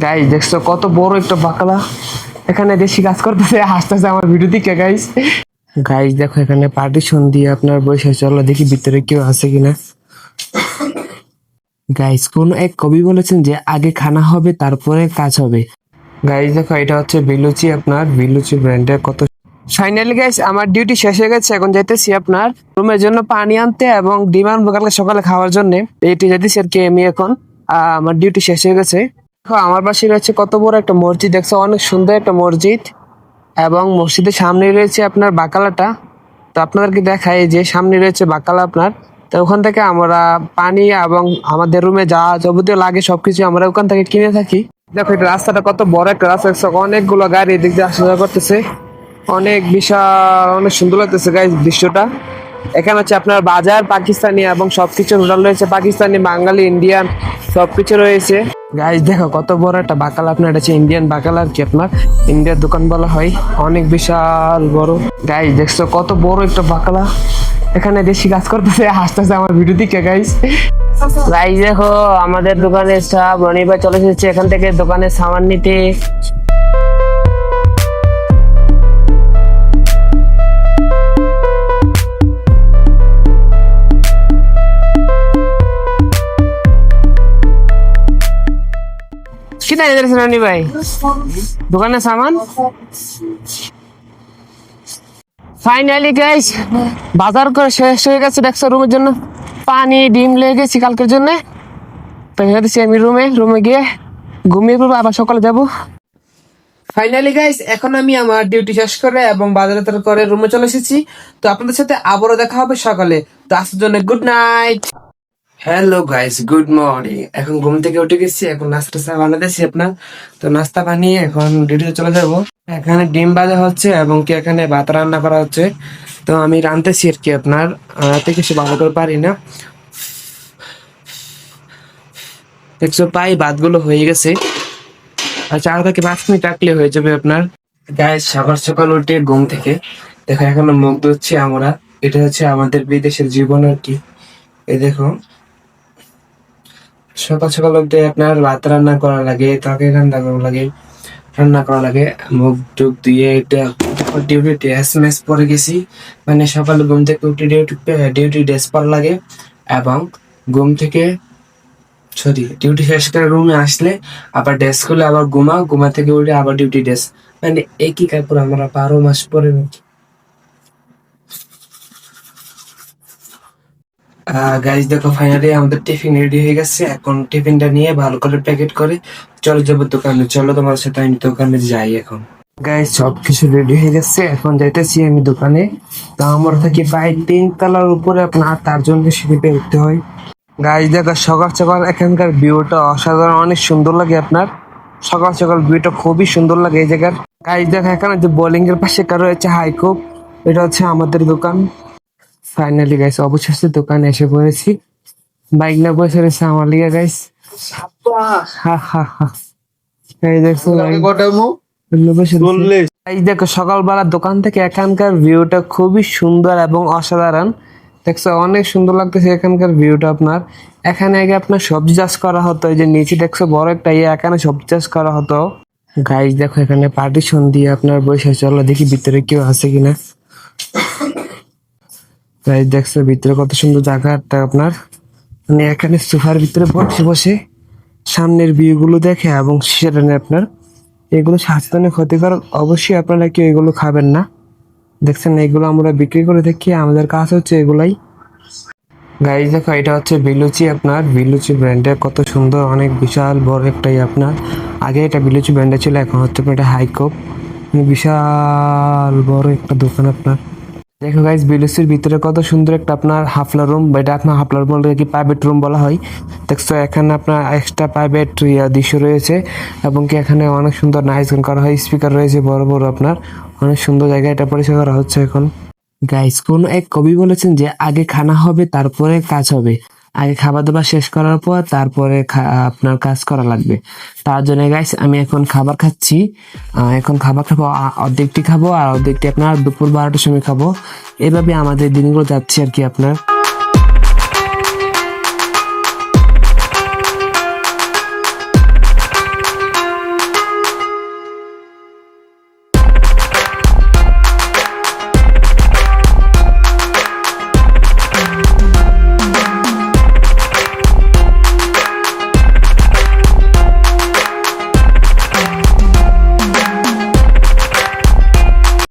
Guys দেখছো কত বড় একটা বাকালা এখানে দেশি কাজ করতেছে, হাসতেছে আমার ভিডিও দিকে। গাইস গাইস দেখো এখানে পার্টিশন দিয়ে আপনার বসে, চলো দেখি ভিতরে কেউ আছে কিনা। গাইস কোন এক কবি বলেছেন যে আগে খানা হবে তারপরে কাজ হবে। গাইস দেখো এটা হচ্ছে বিলুচি, আপনার বিলুচি ব্র্যান্ডের কত। ফাইনালি গাইস আমার ডিউটি শেষ হয়ে গেছে, এখন যাইতেছি আপনার রুমের জন্য পানি আনতে এবং ডিম আনবো কালকে সকালে খাওয়ার জন্য। এইটি যাইতেছি আর কি আমি এখন। আমার ডিউটি শেষ হয়ে গেছে। দেখো আমার পাশে রয়েছে কত বড় একটা মসজিদ, দেখছো অনেক সুন্দর একটা মসজিদ, এবং মসজিদের সামনে রয়েছে আপনার বাকালাটা। তো আপনাদেরকে দেখাই যে সামনে রয়েছে বাকালা আপনার। তো ওখান থেকে আমরা পানি এবং আমাদের রুমে যা যাবতীয় লাগে সবকিছু আমরা ওখান থেকে কিনে থাকি। দেখো এটা রাস্তাটা কত বড় একটা রাস্তা, দেখছো অনেকগুলো গাড়ি এদিক দিয়ে আসা যাওয়া করতেছে, অনেক বিশাল, অনেক সুন্দর লাগতেছে গাইস দৃশ্যটা। এখানে হচ্ছে আপনার বাজার পাকিস্তানি এবং সবকিছু নুডল রয়েছে, পাকিস্তানি বাঙালি ইন্ডিয়ান সবকিছু রয়েছে। গাইস দেখো কত বড় একটা বাকাল, আপনার এটা হচ্ছে ইন্ডিয়ান বাকাল আর কি, আপনার ইন্ডিয়ার দোকান বলা হয়, অনেক বিশাল বড়। গাইস দেখছো কত বড় একটা বাকালা এখানে দেশি কাজ করতেছে, হাসতেছে আমার ভিডিও দিকে। গাইস গাইস দেখো আমাদের দোকানে সব রনিবা চলে এসেছে এখান থেকে দোকানের সামান নিতে। कितना इधर से रानी भाई दुकान सामान। ফাইনালি গাইস বাজার করে শেষ হয়ে গেছে, দেখছো রুমের জন্য পানি ডিম লেগে গেছি কালকের জন্য। তো হেঁটেছি আমি রুমে গিয়ে ঘুমিয়ে পড়বো, আবার সকালে যাবো। ফাইনালি গাইস এখন আমি আমার ডিউটি শেষ করে এবং বাজারে করে রুমে চলে এসেছি। তো আপনাদের সাথে আবারও দেখা হবে সকালে। তো আজকের জন্য good night. Hello guys, good morning. এখন ঘুম থেকে উঠে গেছি, এখন নাস্তা বানাতেছি আপনার। তো নাস্তা বানিয়ে এখন ডিউটিতে চলে যাব। এখানে ডিম ভাজা হচ্ছে এবং কি এখানে ভাত রান্না করা হচ্ছে। তো আমি রাঁধতেছি আর কি আপনার, রাতে কিছু ভালো করে পারি না। দেখছো পাই ভাতগুলো হয়ে গেছে, আর 4 থেকে 5 মিনিট রাখলে হয়ে যাবে আপনার। গাইস সকাল সকাল উঠে ঘুম থেকে দেখো এখনো মুখ ধুচ্ছি আমরা। এটা হচ্ছে আমাদের বিদেশের জীবন আর কি। এই দেখো সকাল সকাল উঠে আপনার ভাত রান্না করা লাগে, তরকারি রান্না করা লাগে, মুখ টুক দিয়ে এটা ডিউটি এসএমএস পরে গেছি। মানে সকালে ঘুম থেকে উঠে ডিউটি ড্রেস পরা লাগে, এবং ঘুম থেকে ডিউটি শেষ করে রুমে আসলে আবার ড্রেস খুলে আবার ঘুমা থেকে উঠে আবার ডিউটি ড্রেস, মানে একই কাপড় আমরা 12 মাস পরে। গাইস দেখো ফাইনালি আমাদের টিফিন রেডি হয়ে গেছে, এখন টিফিনটা নিয়ে ভালো করে প্যাকেট করে চলে যাবো দোকানে। চলো তোমার সাথে আমি দোকানে যাই এখন। গাইস সবকিছু রেডি হয়ে গেছে, এখন যাইতেছি আমি দোকানে। তো আমার থেকে প্রায় 3 তলার উপরে আপনার, তার জন্য সিঁড়িতে উঠতে হয়। গাইস দেখো সকাল সকাল এখানকার ভিউটা অসাধারণ, অনেক সুন্দর লাগে আপনার। সকাল সকাল ভিউটা খুবই সুন্দর লাগে এই জায়গার। গাইস দেখো এখানে যে বোলিং এর পাশে কারো হচ্ছে হাইকোপ, এটা হচ্ছে আমাদের দোকান। ফাইনালি গাইস অবশেষে দোকানে এসে পড়েছি। বাইক না বসে রয়েছে আমার লিগে গাইস। হা হা হা। এই দেখো এই দেখো সকালবেলা দোকান থেকে এখানকার ভিউটা খুবই সুন্দর এবং অসাধারণ। দেখছো অনেক সুন্দর লাগতেছে এখানকার ভিউটা আপনার। এখানে আগে আপনার সবজি চাষ করা হতো, এই যে নিচে দেখছো বড় একটা এখানে সবজি চাষ করা হতো। গাইস দেখো এখানে পার্টিশন দিয়ে আপনার বসে, চলো দেখি ভিতরে কেউ আছে কিনা। গাইস দেখছো ভিতরে কত সুন্দর জায়গাটা আপনার, মানে এখানে সোফার ভিতরে বসে বসে সামনের ভিউ গুলো দেখে এবং সেটা আপনার এগুলো স্বাস্থ্য ক্ষতিকর, অবশ্যই আপনারা কেউ এগুলো খাবেন না। দেখছেন এগুলো আমরা বিক্রি করে থাকি, আমাদের কাজ হচ্ছে এগুলাই। গাইস দেখো এটা হচ্ছে বিলুচি, আপনার বিলুচি ব্র্যান্ডের কত সুন্দর, অনেক বিশাল বড় একটাই আপনার। আগে এটা বিলুচি ব্র্যান্ডে ছিল, এখন হচ্ছে এটা হাইকোপ, বিশাল বড় একটা দোকান আপনার। দেখো গাইস বিলুসির ভিতরে কত সুন্দর একটা আপনার হাফলা রুম, এটা আপনার হাফলা রুম বলতে কি প্রাইভেট রুম বলা হয়। দেখছো এখানে আপনার এক্সট্রা প্রাইভেট দৃশ্য রয়েছে, এবং কি এখানে অনেক সুন্দর নাইস গান করা হয়, স্পিকার রয়েছে বড় বড় আপনার, অনেক সুন্দর জায়গা এটা পরিষ্কার করা হচ্ছে এখন। গাইস কোন এক কবি বলেছেন যে আগে খানা হবে তারপরে কাজ হবে, আগে খাবার দাবার শেষ করার পর তারপরে আপনার কাজ করা লাগবে। তার জন্য গাইস আমি এখন খাবার খাচ্ছি। এখন খাবার খাবো, অর্ধেকটি খাবো আর অর্ধেকটি আপনার দুপুর 12টার সময় খাবো। এভাবে আমাদের দিনগুলো যাচ্ছে আর কি আপনার।